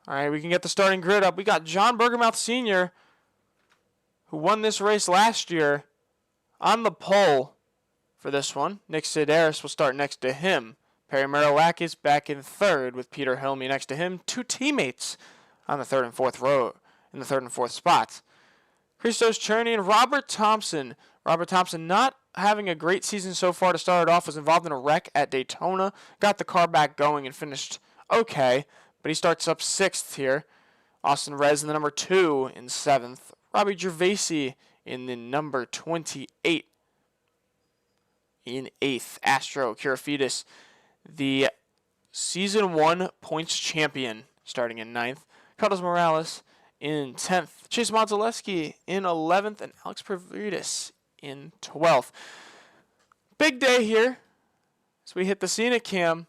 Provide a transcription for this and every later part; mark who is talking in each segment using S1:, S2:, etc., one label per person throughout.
S1: All right, we can get the starting grid up. We got John Bergermouth Sr., who won this race last year, on the pole for this one. Nick Sedaris will start next to him. Perry Marowakis back in third with Peter Hilme next to him. Two teammates on the third and fourth row in the third and fourth spots. Christos Cherney and Robert Thompson. Robert Thompson not having a great season so far to start it off. Was involved in a wreck at Daytona. Got the car back going and finished okay. But he starts up sixth here. Austin Rez in the number 2 in seventh. Robbie Gervasi in the number 28 in eighth. Astro Kirifides, the season 1 points champion, starting in ninth. Carlos Morales in 10th. Chase Modzelewski in 11th. And Alex Pavlidis in 12th. Big day here as we hit the scenic cam.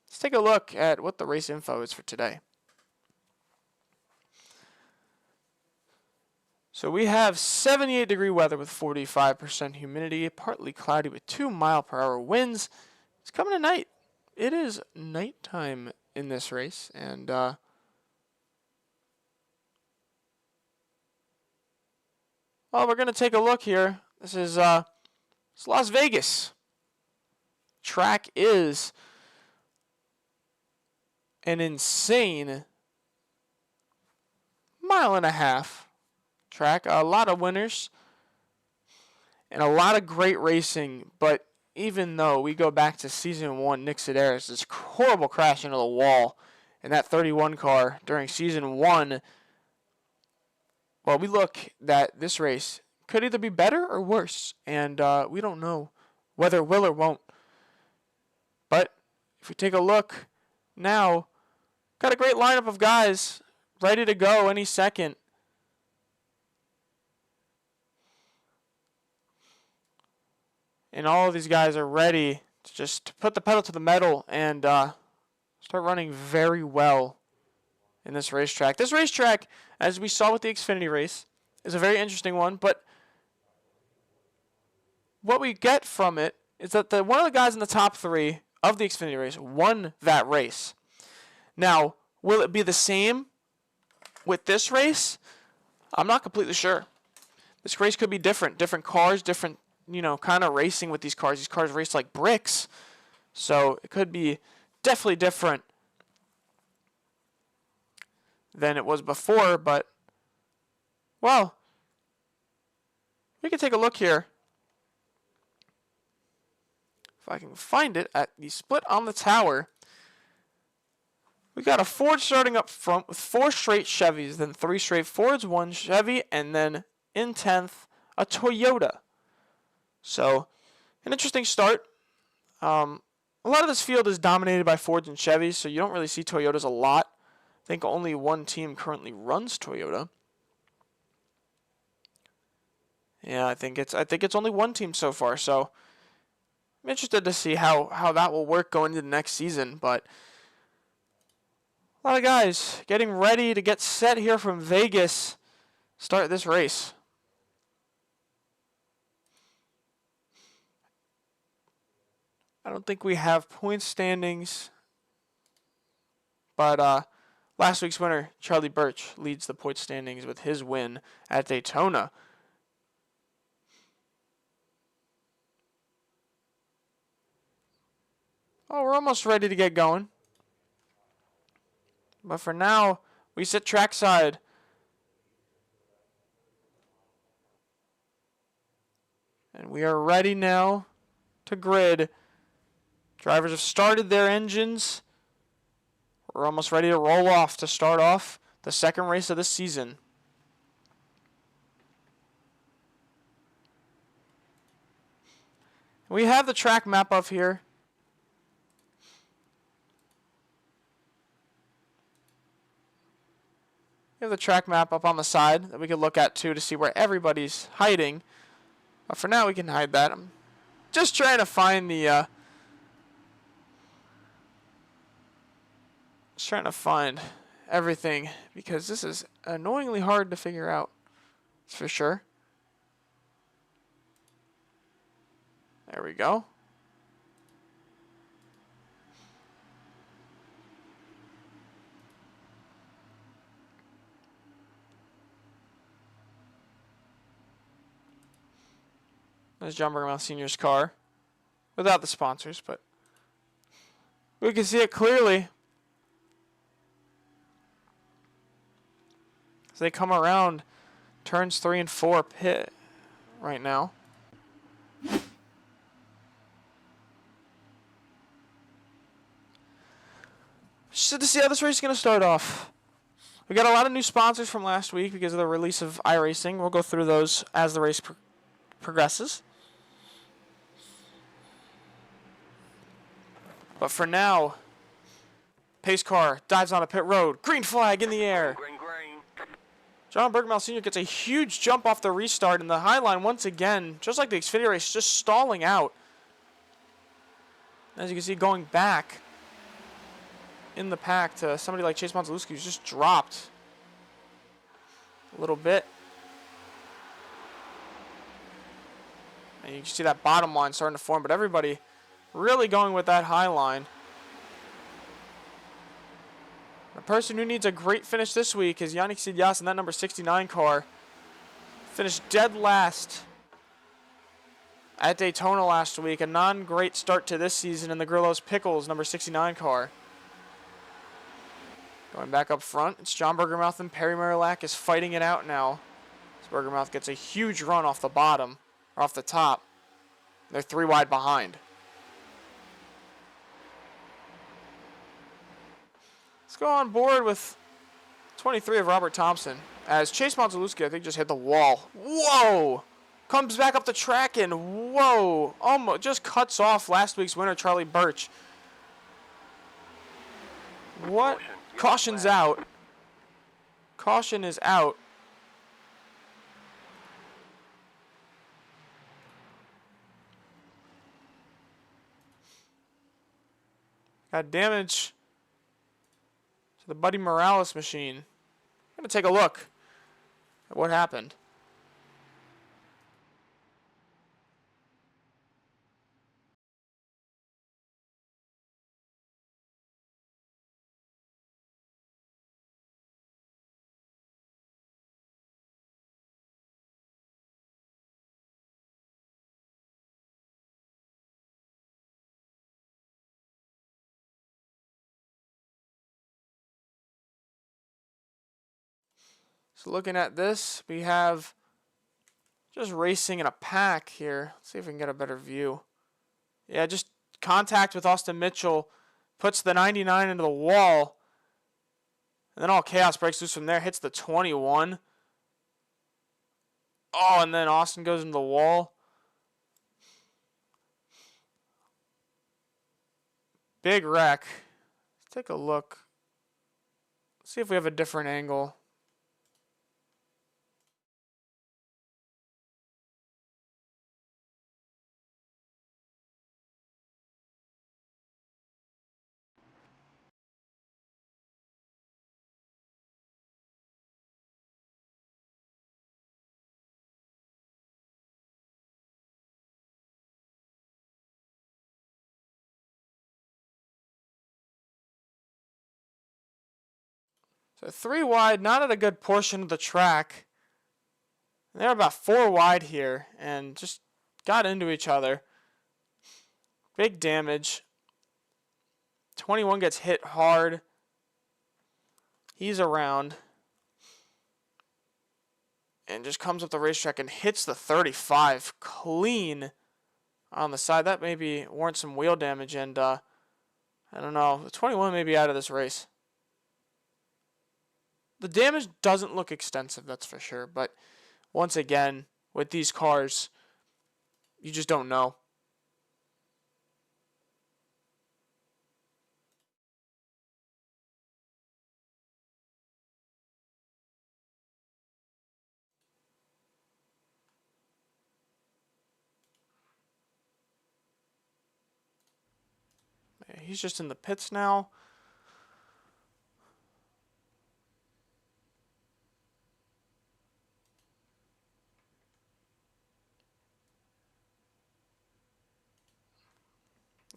S1: Let's take a look at what the race info is for today. So we have 78-degree weather with 45% humidity, partly cloudy with 2-mile-per-hour winds. It's coming at night. It is nighttime in this race, and well, we're going to take a look here. This is it's Las Vegas. Track is an insane 1.5-mile track. A lot of winners and a lot of great racing, but even though we go back to season 1, Nick Sedaris, this horrible crash into the wall in that 31 car during season 1, well, we look that this race could either be better or worse, and we don't know whether it will or won't. But if we take a look now, got a great lineup of guys ready to go any second. And all of these guys are ready to just put the pedal to the metal and start running very well in this racetrack. This racetrack, as we saw with the Xfinity race, is a very interesting one, but what we get from it is that one of the guys in the top 3 of the Xfinity race won that race. Now, will it be the same with this race? I'm not completely sure. This race could be different. Different cars, different, kind of racing with these cars. These cars race like bricks. So it could be definitely different than it was before. But, well, we can take a look here. If I can find it at the split on the tower. We got a Ford starting up front with 4 straight Chevys, then 3 straight Fords, 1 Chevy, and then in 10th, a Toyota. So, an interesting start. A lot of this field is dominated by Fords and Chevys, so you don't really see Toyotas a lot. I think only one team currently runs Toyota. Yeah, I think it's only one team so far, so I'm interested to see how that will work going into the next season, but a lot of guys getting ready to get set here from Vegas, start this race. I don't think we have point standings, but last week's winner, Charlie Birch, leads the point standings with his win at Daytona. Oh, we're almost ready to get going. But for now, we sit trackside. And we are ready now to grid. Drivers have started their engines. We're almost ready to roll off to start off the second race of the season. We have the track map up here. We have the track map up on the side that we can look at too to see where everybody's hiding. But for now, we can hide that. I'm just trying to find the everything because this is annoyingly hard to figure out. That's for sure. There we go. There's John Bergmouth Sr.'s car. Without the sponsors, but we can see it clearly. As they come around turns 3 and 4 pit right now. Just to see how this race is going to start off. We got a lot of new sponsors from last week because of the release of iRacing. We'll go through those as the race progresses. But for now, pace car dives on a pit road. Green flag in the air.
S2: Green.
S1: John Bergmouth Sr. gets a huge jump off the restart, and the high line once again, just like the Xfinity race, just stalling out. As you can see, going back in the pack to somebody like Chase Montelewski, who's just dropped a little bit. And you can see that bottom line starting to form, but everybody really going with that high line. The person who needs a great finish this week is Yannick Sidias in that number 69 car. Finished dead last at Daytona last week. A non-great start to this season in the Grillo's Pickles number 69 car. Going back up front, it's John Bergermouth and Perry Marillac is fighting it out now. As Bergermouth gets a huge run off the bottom, or off the top. They're 3 wide behind. Let's go on board with 23 of Robert Thompson. As Chase Montelewski, I think, just hit the wall. Whoa! Comes back up the track and whoa! Almost just cuts off last week's winner, Charlie Birch. What? Caution's out. Caution is out. Got damage to the Buddy Morales machine. I'm going to take a look at what happened. So looking at this, we have just racing in a pack here. Let's see if we can get a better view. Yeah, just contact with Austin Mitchell. Puts the 99 into the wall. And then all chaos breaks loose from there. Hits the 21. Oh, and then Austin goes into the wall. Big wreck. Let's take a look. See if we have a different angle. So 3 wide, not at a good portion of the track. They're about 4 wide here and just got into each other. Big damage. 21 gets hit hard. He's around. And just comes up the racetrack and hits the 35 clean on the side. That maybe warrants some wheel damage, and I don't know. The 21 may be out of this race. The damage doesn't look extensive, that's for sure. But once again, with these cars, you just don't know. He's just in the pits now.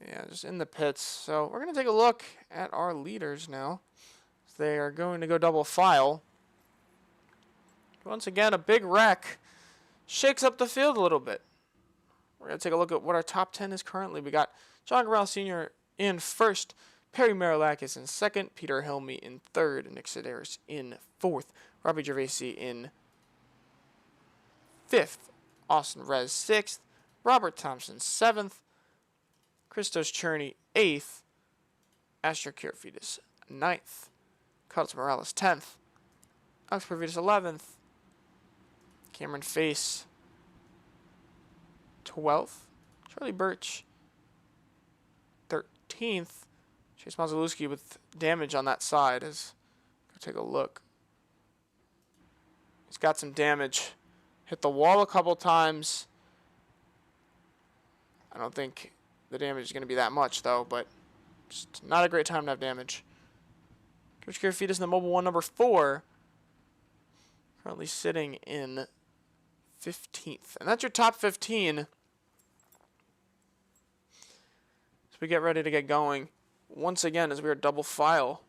S1: Yeah, just in the pits. So we're going to take a look at our leaders now. They are going to go double file. Once again, a big wreck shakes up the field a little bit. We're going to take a look at what our top 10 is currently. We got John Grell Sr. in first, Perry Marilakis in second, Peter Helmy in third, Nick Sedaris in fourth, Robbie Gervasi in fifth, Austin Rez sixth, Robert Thompson seventh, Christos Cherney eighth, Asher Kirifides ninth, Carlos Morales 10th, Alex Providus 11th, Cameron Face 12th, Charlie Birch 13th, Chase Mazalewski with damage on that side. Go take a look. He's got some damage. Hit the wall a couple times. I don't think the damage is going to be that much, though, but just not a great time to have damage. Coach Kirifides in the mobile one, number 4. Currently sitting in 15th. And that's your top 15. As we get ready to get going. Once again, as we are double file.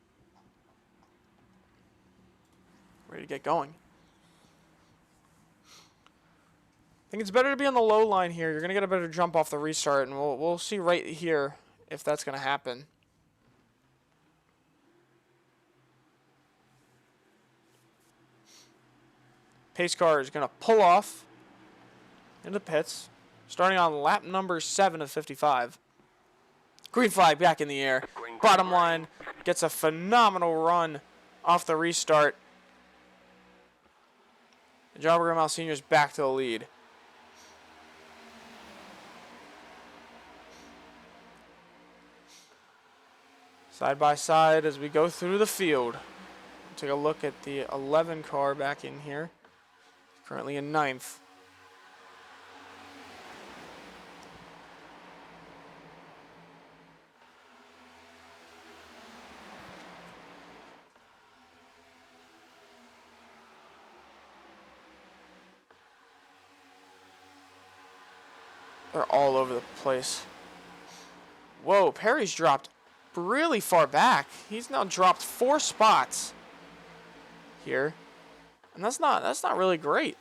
S1: Ready to get going. I think it's better to be on the low line here. You're going to get a better jump off the restart, and we'll see right here if that's going to happen. Pace car is going to pull off into the pits, starting on lap number 7 of 55. Green flag back in the air. Bottom line gets a phenomenal run off the restart. John Bergermouth Sr. is back to the lead. Side by side as we go through the field. Take a look at the 11 car back in here. Currently in 9th. They're all over the place. Whoa, Perry's dropped really far back. He's now dropped 4 spots here. And that's not really great.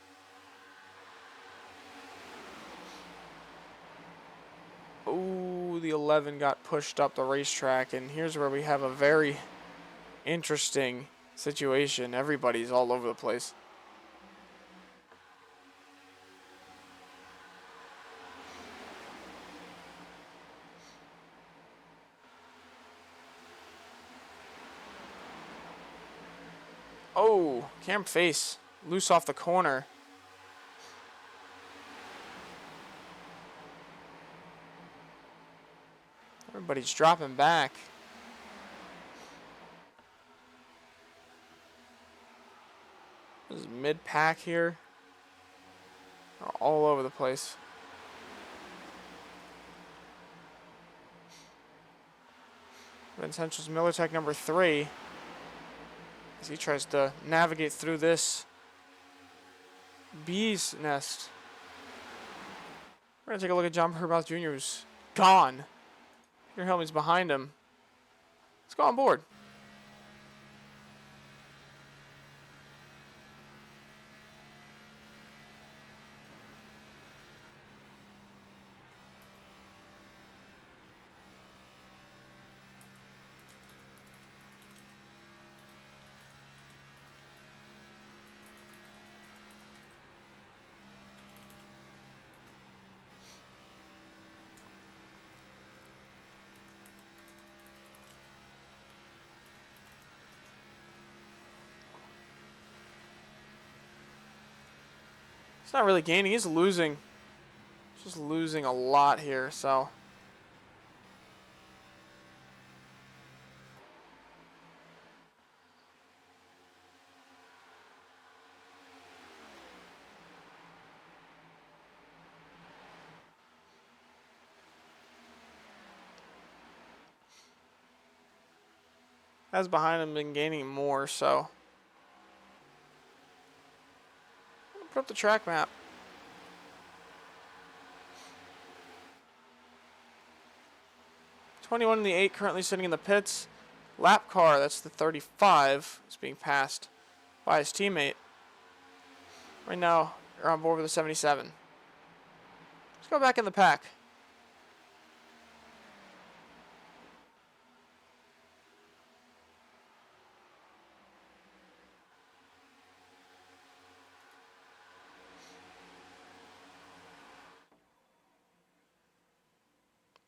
S1: Ooh, the 11 got pushed up the racetrack, and here's where we have a very interesting situation. Everybody's all over the place. Oh, Cam Face loose off the corner. Everybody's dropping back. This is mid-pack here. They're all over the place. Vincenzo's Militech number 3. As he tries to navigate through this bee's nest. We're going to take a look at John Bergermouth Jr., who's gone. Peter Helmy's behind him. Let's go on board. He's not really gaining. He's losing. He's just losing a lot here, so. Guys behind him been gaining more, so. Put up the track map. '21 in the 8 currently sitting in the pits. Lap car, that's the 35, is being passed by his teammate. Right now, you're on board with the 77. Let's go back in the pack.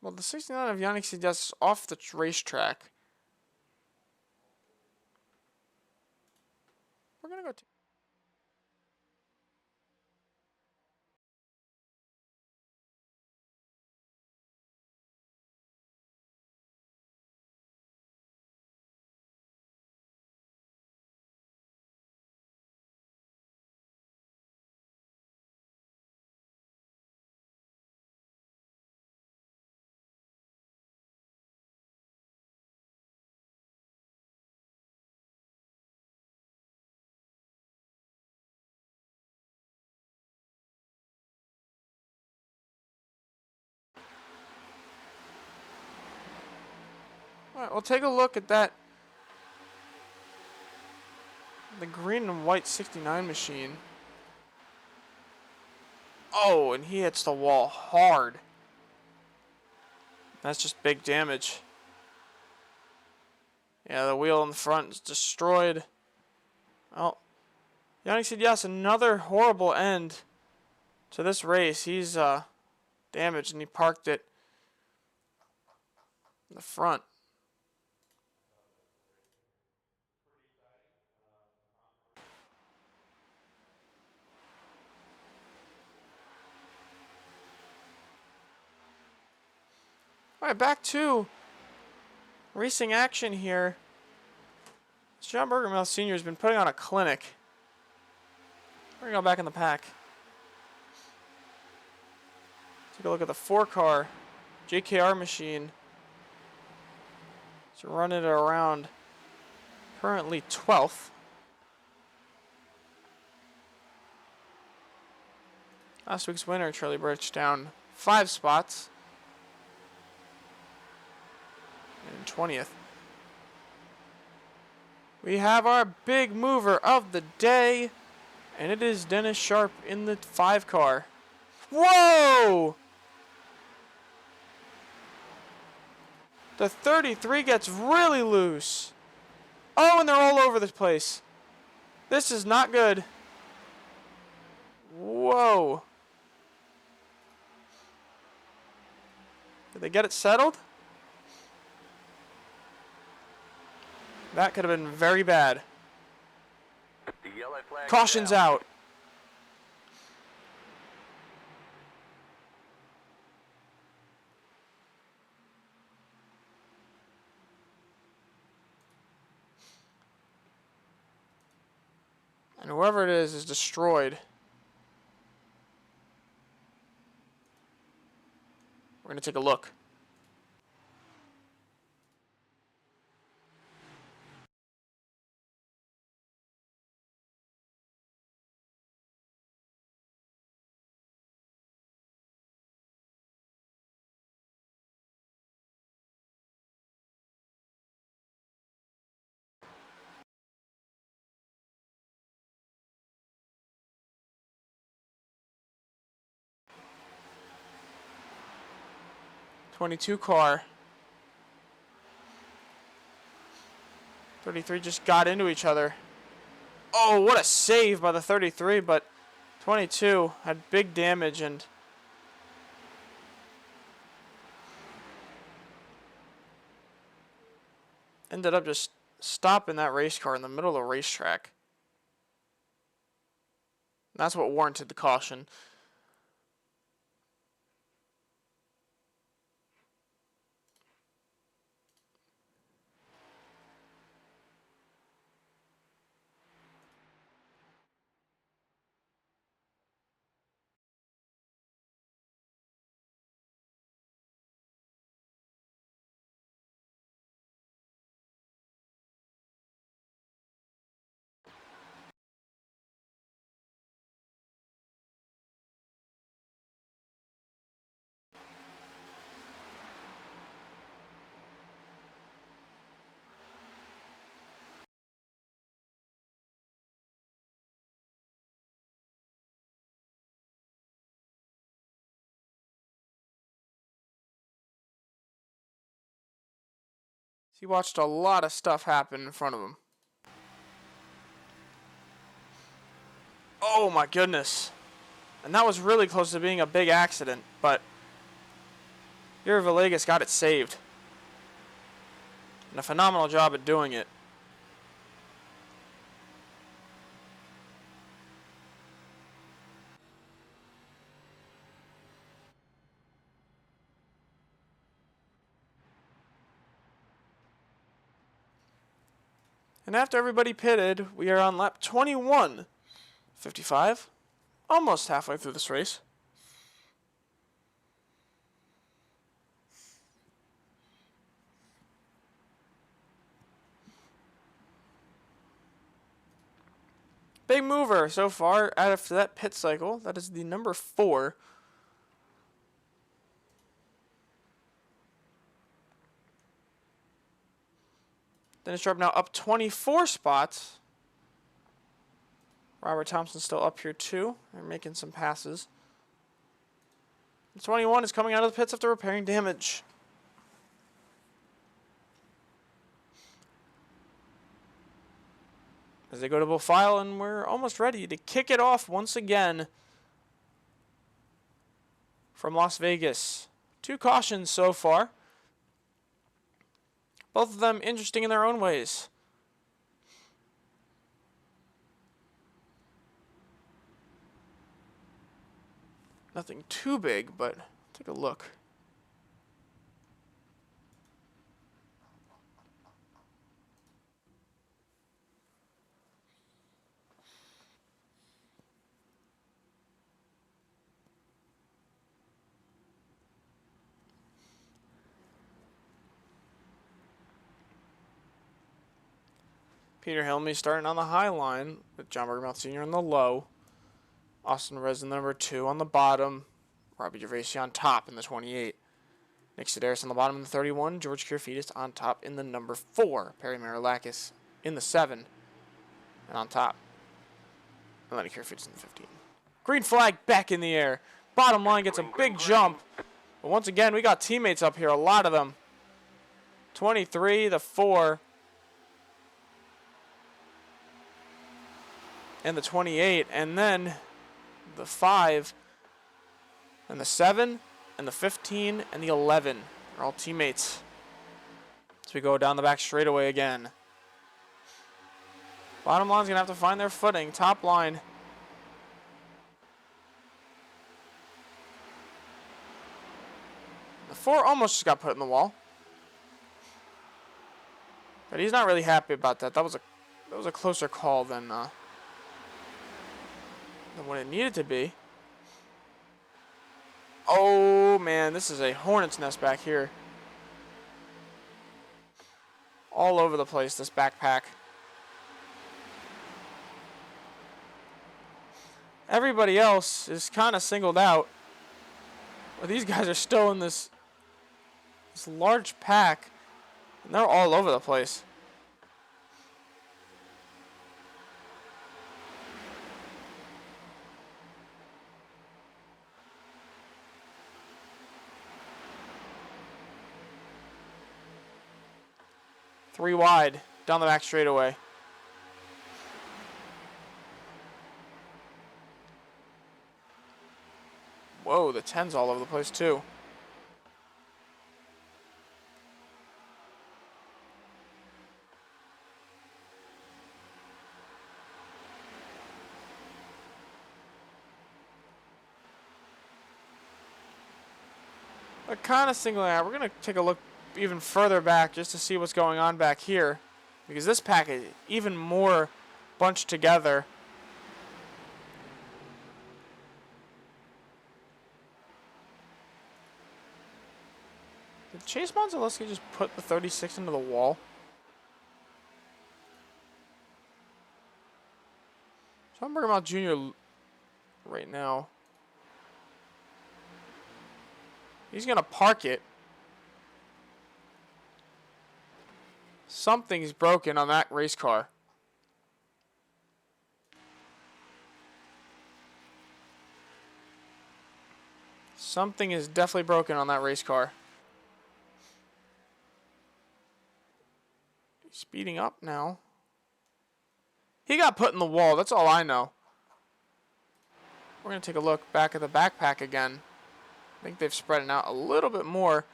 S1: Well, the 69 of Yannick Sidas is off the racetrack. We're going to go... All right, we'll take a look at that. The green and white 69 machine. Oh, and he hits the wall hard. That's just big damage. Yeah, the wheel in the front is destroyed. Oh, Yannick said yes, another horrible end to this race. He's damaged, and he parked it in the front. All right, back to racing action here. John Bergermouth Sr. has been putting on a clinic. We're going to go back in the pack. Take a look at the 4-car JKR machine. It's running it around currently 12th. Last week's winner, Charlie Birch, down 5 spots. And 20th. We have our big mover of the day, and it is Dennis Sharp in the 5-car. Whoa! The 33 gets really loose. Oh, and they're all over this place. This is not good. Whoa. Did they get it settled? That could have been very bad. Caution's out. And whoever it is destroyed. We're going to take a look. '22 car. 33 just got into each other. Oh, what a save by the 33, but 22 had big damage and ended up just stopping that race car in the middle of the racetrack. And that's what warranted the caution. He watched a lot of stuff happen in front of him. Oh my goodness. And that was really close to being a big accident, but here Villegas got it saved. And a phenomenal job at doing it. And after everybody pitted, we are on lap 21. 55. Almost halfway through this race. Big mover so far after that pit cycle. That is the number 4. Dennis Sharp now up 24 spots. Robert Thompson still up here too. They're making some passes. And 21 is coming out of the pits after repairing damage. As they go to full file, and we're almost ready to kick it off once again from Las Vegas. 2 cautions so far. Both of them interesting in their own ways. Nothing too big, but take a look. Peter Helmy starting on the high line with John Bergermouth Sr. on the low. Austin Rez in the number 2 on the bottom. Robbie Gervasi on top in the 28. Nick Sedaris on the bottom in the 31. George Kyrofidis on top in the number 4. Perry Marilakis in the 7. And on top, Lenny Kyrofidis in the 15. Green flag back in the air. Bottom line gets a big jump. But once again, we got teammates up here, a lot of them. 23, the 4. And the 28, and then the 5, and the 7, and the 15, and the 11 are all teammates. As we go down the back straightaway again. Bottom line's gonna have to find their footing. Top line. The 4 almost just got put in the wall. But he's not really happy about that. That was a closer call than what it needed to be. Oh man, this is a hornet's nest back here. All over the place, this backpack. Everybody else is kind of singled out. But these guys are still in this large pack. And they're all over the place. Three wide, down the back straightaway. Whoa, the 10's all over the place too. They're kind of singling out. We're going to take a look even further back just to see what's going on back here, because this pack is even more bunched together. Did Chase Monzaleski just put the 36 into the wall? John Bergermouth Jr. right now. He's going to park it. Something's broken on that race car. Something is definitely broken on that race car. speeding up now. He got put in the wall. That's all I know. We're going to take a look back at the backpack again. I think they've spread it out a little bit more.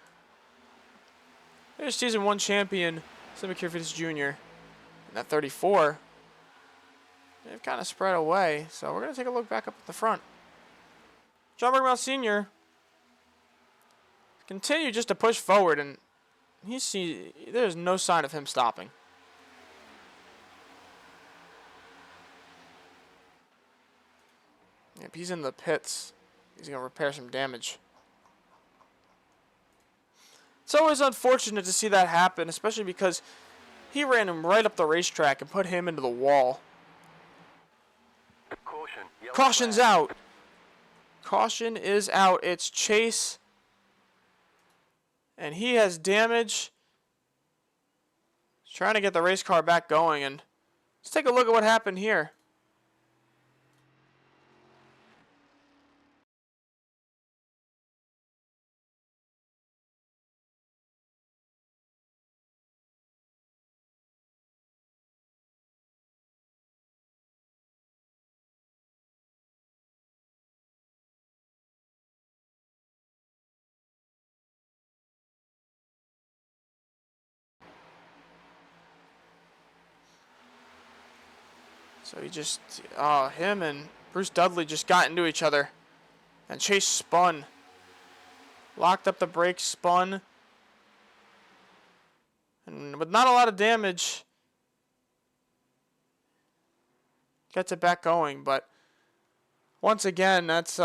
S1: There's Season 1 champion, Symacure Fitz Jr. And at 34, they've kind of spread away. So we're going to take a look back up at the front. John Bergmouth Sr. continue just to push forward, and there's no sign of him stopping. Yep, he's in the pits. He's going to repair some damage. It's always unfortunate to see that happen, especially because he ran him right up the racetrack and put him into the wall. Caution's out. Caution is out. It's Chase. And he has damage. He's trying to get the race car back going. And let's take a look at what happened here. So him and Bruce Dudley just got into each other. And Chase spun. Locked up the brakes, spun. And with not a lot of damage, gets it back going. But once again, that's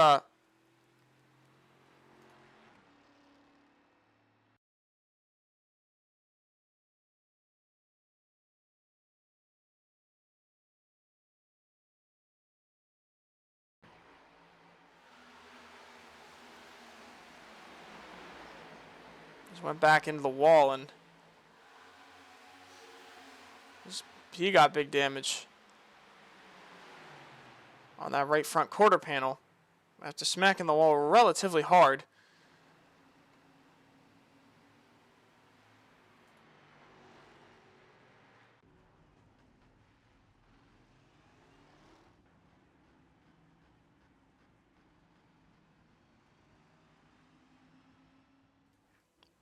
S1: just went back into the wall, and he got big damage on that right front quarter panel after smacking the wall relatively hard.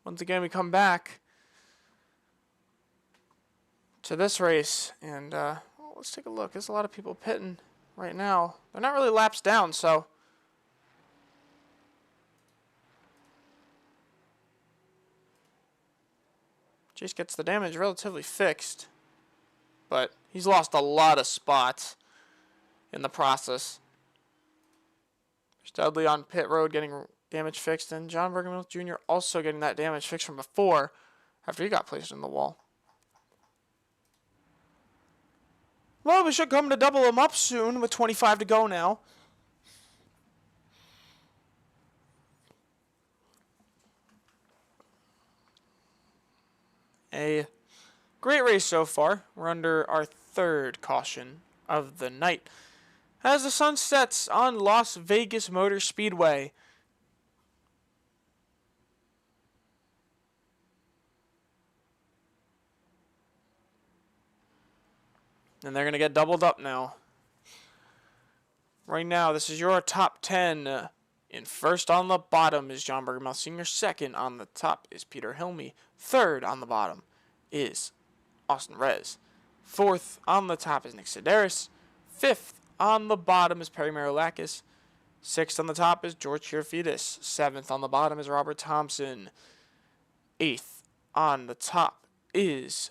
S1: Once again, we come back to this race, and let's take a look. There's a lot of people pitting right now. They're not really laps down, so Chase gets the damage relatively fixed, but he's lost a lot of spots in the process. There's Dudley on pit road getting damage fixed, and John Bergmouth Jr. also getting that damage fixed from before after he got placed in the wall. Well, we should come to double him up soon with 25 to go now. A great race so far. We're under our third caution of the night as the sun sets on Las Vegas Motor Speedway. And they're going to get doubled up now. Right now, this is your top 10. In first on the bottom is John Bergmouth Sr. Second on the top is Peter Hilme. Third on the bottom is Austin Rez. Fourth on the top is Nick Sedaris. Fifth on the bottom is Perry Marilakis. Sixth on the top is George Chirfidis. Seventh on the bottom is Robert Thompson. Eighth on the top is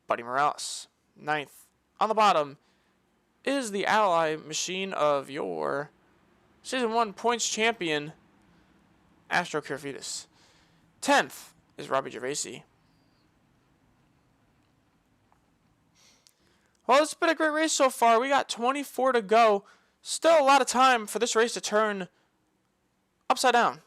S1: Buddy Morales. Ninth on the bottom is the ally machine of your Season 1 points champion, Astro Chirfidis. 10th is Robbie Gervasi. Well, it's been a great race so far. We got 24 to go. Still a lot of time for this race to turn upside down.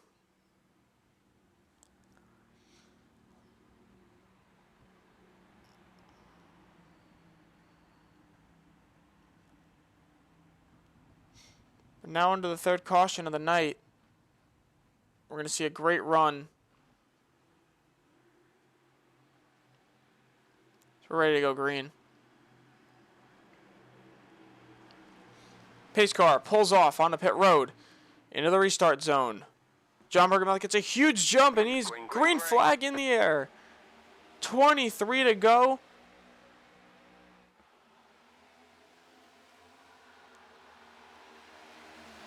S1: Now into the third caution of the night. We're going to see a great run So we're ready to go green. Pace car pulls off onto pit road into the restart zone. John Bergamot gets a huge jump, and he's green flag in the air. 23 to go.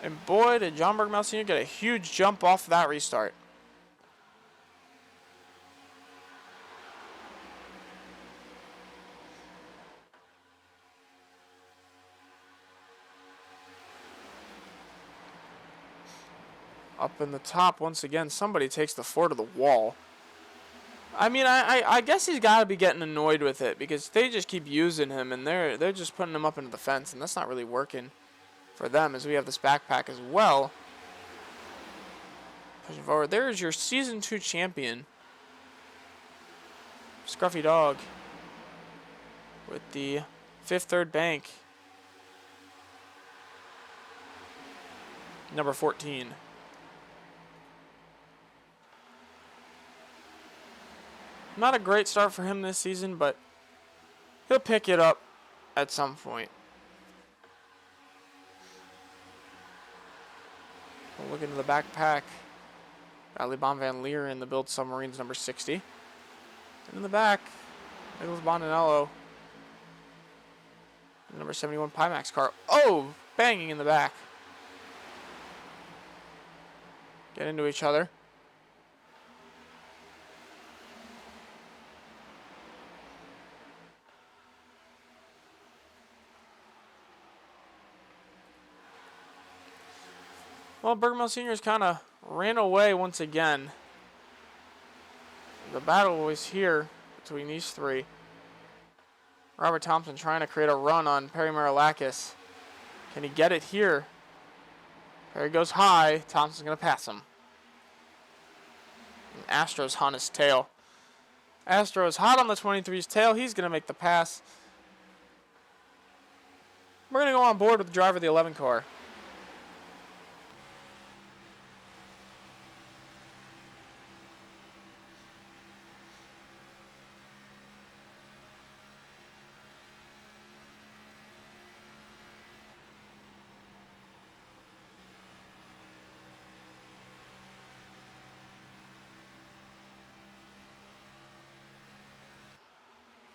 S1: And boy, did John Bergamot Sr. get a huge jump off that restart. Up in the top, once again, somebody takes the floor to the wall. I mean, I guess he's got to be getting annoyed with it because they just keep using him, and they're just putting him up into the fence, and that's not really working for them as we have this backpack as well. Pushing forward. There's your Season 2 champion, Scruffy Dog, with the Fifth Third Bank, number 14. Not a great start for him this season, but he'll pick it up at some point. We'll look into the backpack. Bradley Bon Van Leer in the Build Submarines number 60. And in the back, Nicholas Bondanello. Number 71 Pimax car. Oh! Banging in the back. Get into each other. Well, Bergamot Sr.'s kind of ran away once again. The battle was here between these three. Robert Thompson trying to create a run on Perry Marilakis. Can he get it here? Perry goes high. Thompson's going to pass him. And Astro's on his tail. Astro's hot on the 23's tail. He's going to make the pass. We're going to go on board with the driver of the 11 car.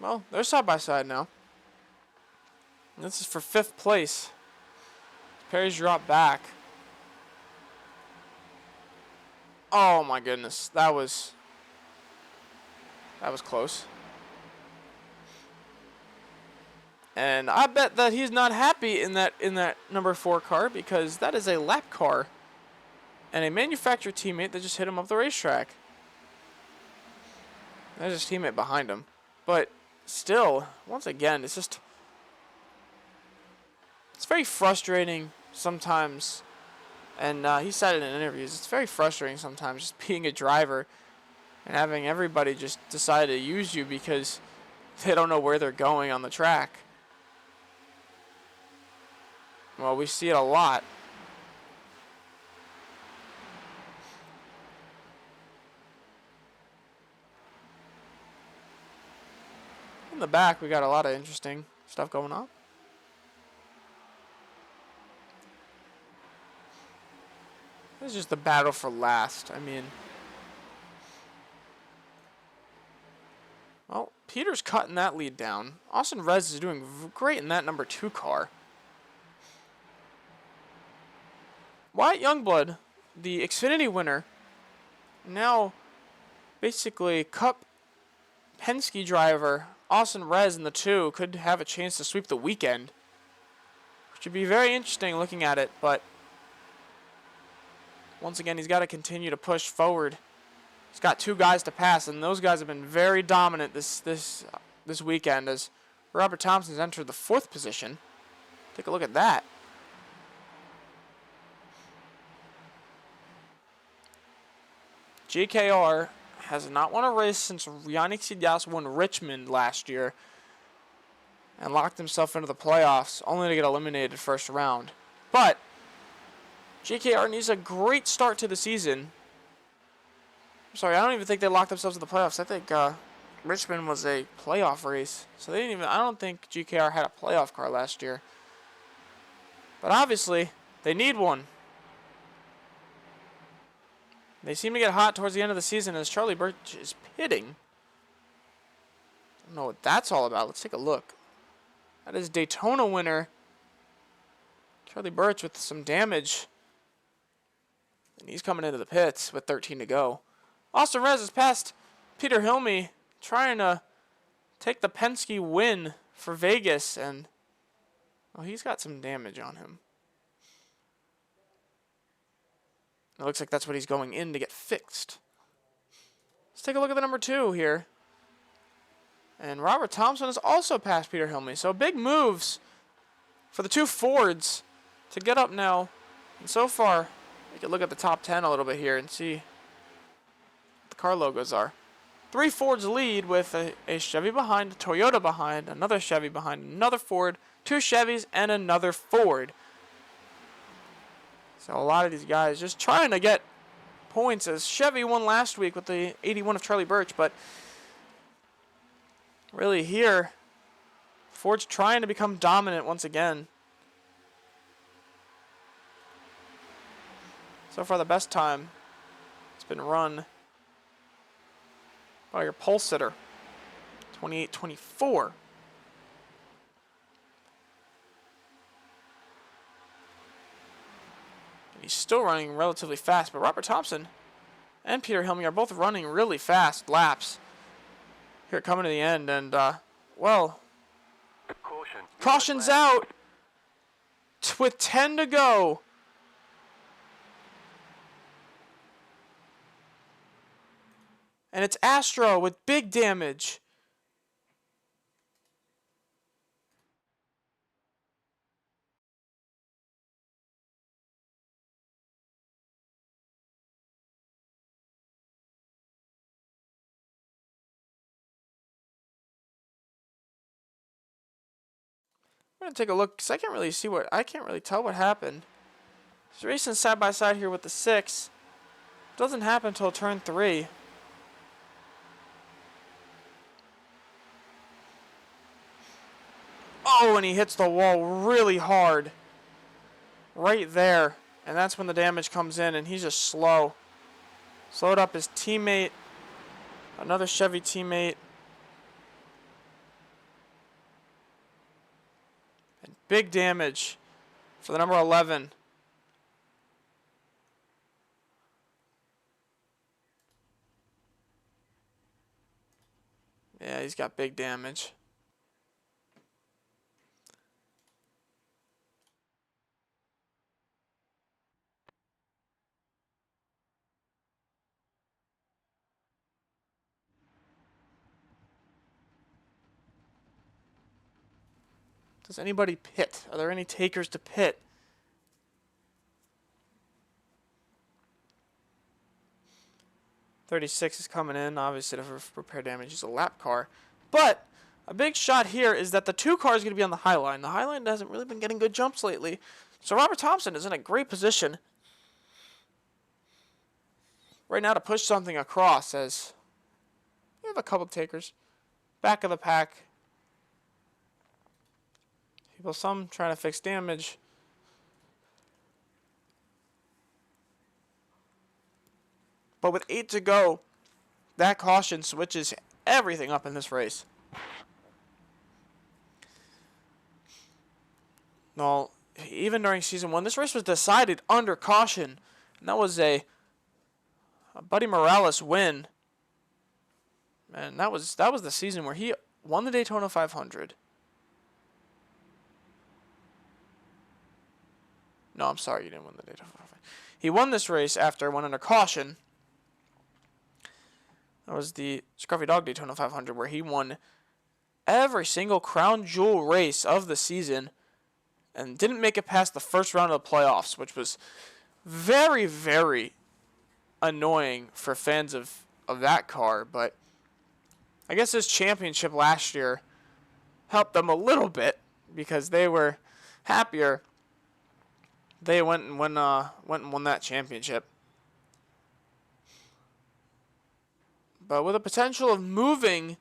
S1: Well, they're side by side now. This is for 5th place. Perry's dropped back. Oh my goodness, that was close. And I bet that he's not happy in that number 4 car because that is a lap car and a manufacturer teammate that just hit him up the racetrack. There's his teammate behind him, but still, once again, it's very frustrating sometimes, and he said it in interviews, it's very frustrating sometimes just being a driver and having everybody just decide to use you because they don't know where they're going on the track. Well, we see it a lot. In the back, we got a lot of interesting stuff going on. This is just the battle for last. I mean, well, Peter's cutting that lead down. Austin Rez is doing great in that number 2 car. Wyatt Youngblood, the Xfinity winner, now basically Cup Penske driver Austin Rez in the 2 could have a chance to sweep the weekend, which would be very interesting looking at it, but once again, he's got to continue to push forward. He's got 2 guys to pass, and those guys have been very dominant this weekend as Robert Thompson's entered the 4th position. Take a look at that. JKR has not won a race since Yannick Sidias won Richmond last year and locked himself into the playoffs only to get eliminated first round. But JKR needs a great start to the season. I'm sorry, I don't even think they locked themselves in the playoffs. I think Richmond was a playoff race, so they didn't even. I don't think GKR had a playoff car last year. But obviously, they need one. They seem to get hot towards the end of the season as Charlie Birch is pitting. I don't know what that's all about. Let's take a look. That is Daytona winner Charlie Birch with some damage. And he's coming into the pits with 13 to go. Austin Rez has passed Peter Hilme, trying to take the Penske win for Vegas. And well, he's got some damage on him. It looks like that's what he's going in to get fixed. Let's take a look at the number 2 here. And Robert Thompson has also passed Peter Hilme. So big moves for the 2 Fords to get up now. And so far, we can look at the top 10 a little bit here and see what the car logos are. 3 Fords lead with a Chevy behind, a Toyota behind, another Chevy behind, another Ford, 2 Chevys, and another Ford. So a lot of these guys just trying to get points, as Chevy won last week with the 81 of Charlie Birch, but really here, Ford's trying to become dominant once again. So far the best time has been run by your pole sitter, 28-24. He's still running relatively fast, but Robert Thompson and Peter Hilme are both running really fast laps here coming to the end. And, well, caution's out with 10 to go. And it's Astro with big damage. I'm gonna take a look because I can't really tell what happened. He's racing side by side here with the 6. Doesn't happen until turn 3. Oh, and he hits the wall really hard. Right there. And that's when the damage comes in, and he's just slow. Slowed up his teammate. Another Chevy teammate. And big damage for the number 11. Yeah, he's got big damage. Does anybody pit? Are there any takers to pit? .36 is coming in. Obviously, to repair damage, is a lap car. But a big shot here is that the 2 car is going to be on the high line. The high line hasn't really been getting good jumps lately. So Robert Thompson is in a great position right now to push something across, as we have a couple takers. Back of the pack. Some trying to fix damage. But with 8 to go, that caution switches everything up in this race. No, even during season 1, this race was decided under caution. And that was a Buddy Morales win. And that was the season where he won the Daytona 500. No, I'm sorry, you didn't win the Daytona 500. He won this race after one under caution. That was the Scruffy Dog Daytona 500, where he won every single crown jewel race of the season and didn't make it past the first round of the playoffs, which was very, very annoying for fans of that car. But I guess his championship last year helped them a little bit because they were happier. They went and won that championship. But with the potential of moving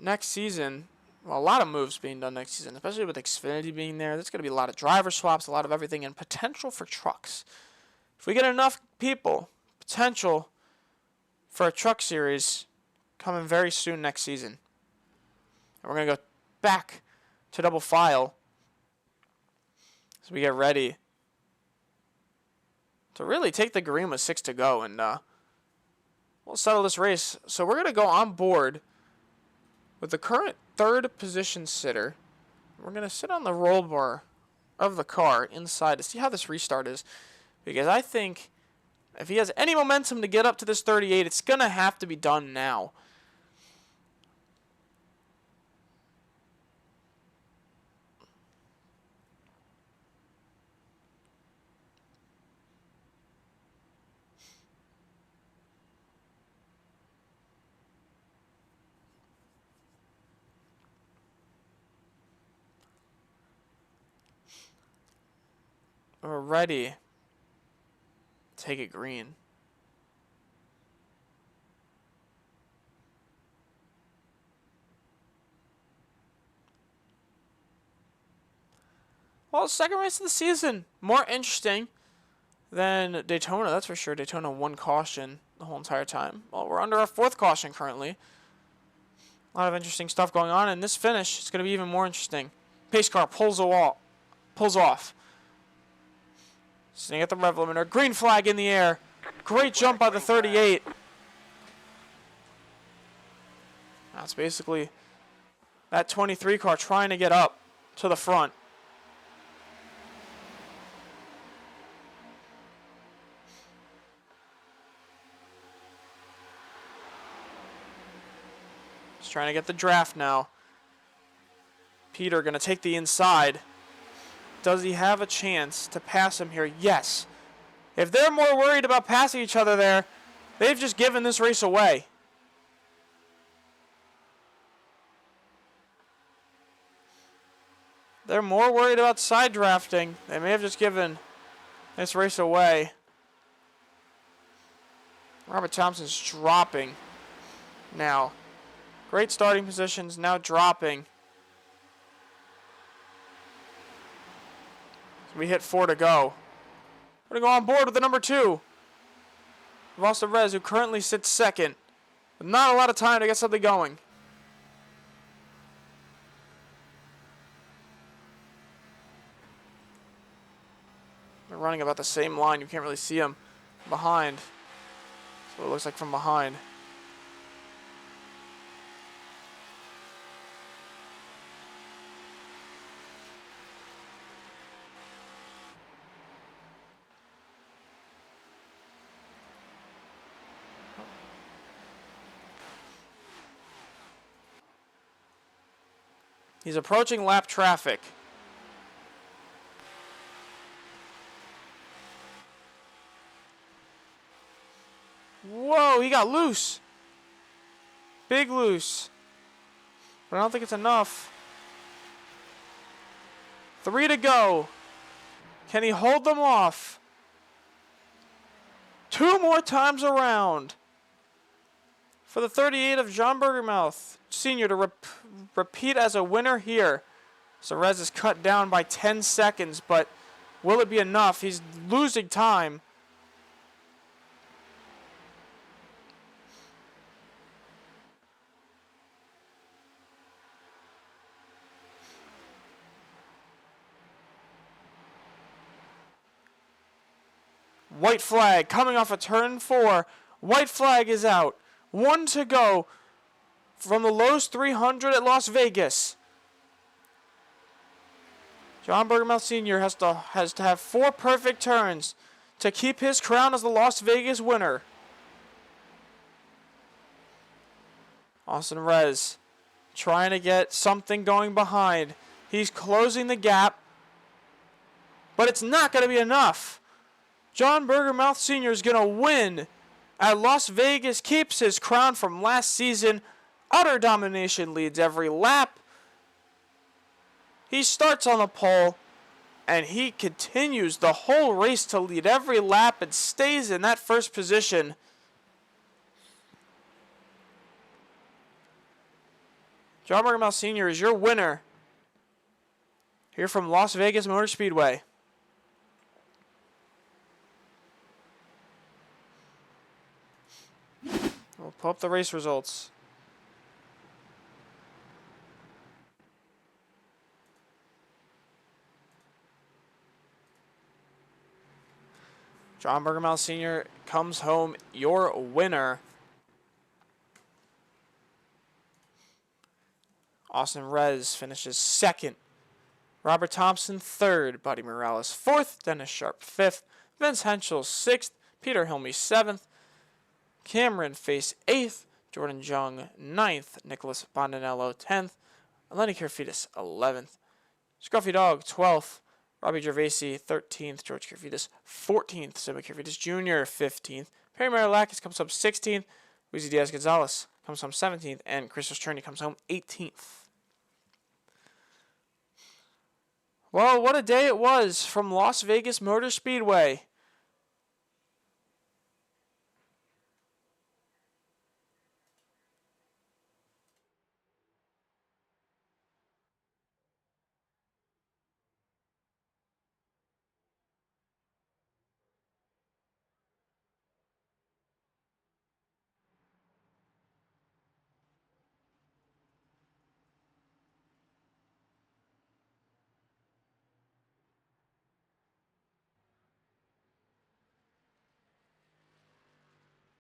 S1: next season, well, a lot of moves being done next season, especially with Xfinity being there. There's going to be a lot of driver swaps, a lot of everything, and potential for trucks. If we get enough people, potential for a truck series coming very soon next season. And we're going to go back to double file as we get ready to really take the green with 6 to go, and we'll settle this race. So we're going to go on board with the current third position sitter. We're going to sit on the roll bar of the car inside to see how this restart is, because I think if he has any momentum to get up to this 38, it's going to have to be done now. We're ready. Take it green. Well, second race of the season. More interesting than Daytona, that's for sure. Daytona won caution the whole entire time. Well, we're under our 4th caution currently. A lot of interesting stuff going on, and this finish is going to be even more interesting. Pace car pulls off. Sitting at the rev limiter. Green flag in the air. Great jump by the 38. That's basically that 23 car trying to get up to the front. Just trying to get the draft now. Peter going to take the inside. Does he have a chance to pass him here? Yes. If they're more worried about passing each other there, they've just given this race away. They're more worried about side drafting. They may have just given this race away. Robert Thompson's dropping now. Great starting positions, now dropping. We hit 4 to go. We're going to go on board with the number 2. Austin Rez, who currently sits second. But not a lot of time to get something going. They're running about the same line. You can't really see them behind. That's what it looks like from behind. He's approaching lap traffic. Whoa, he got loose. Big loose. But I don't think it's enough. 3 to go. Can he hold them off? 2 more times around. For the 38 of John Burgermouth Sr. to repeat as a winner here. So Rez is cut down by 10 seconds, but will it be enough? He's losing time. White flag coming off of turn 4. White flag is out. 1 to go from the Lowe's 300 at Las Vegas. John Burgermouth Sr. has to have 4 perfect turns to keep his crown as the Las Vegas winner. Austin Rez trying to get something going behind. He's closing the gap, but it's not going to be enough. John Burgermouth Sr. is going to win at Las Vegas, keeps his crown from last season. Utter domination, leads every lap. He starts on the pole, and he continues the whole race to lead every lap and stays in that first position. John Bergermouth Sr. is your winner here from Las Vegas Motor Speedway. We'll pull up the race results. John Bergermouth Sr. comes home your winner. Austin Rez finishes second. Robert Thompson third. Buddy Morales fourth. Dennis Sharp fifth. Vince Henschel sixth. Peter Hilme seventh. Cameron Face eighth. Jordan Jung ninth. Nicholas Bondinello 10th. Lenny Kerfitas 11th. Scruffy Dog 12th. Robbie Gervasi 13th. George Kerfitas 14th. Sima Kerfitas Jr. 15th. Perry Marilakis comes home 16th. Luis Diaz Gonzalez comes home 17th. And Christos Cherney comes home 18th. Well, what a day it was from Las Vegas Motor Speedway.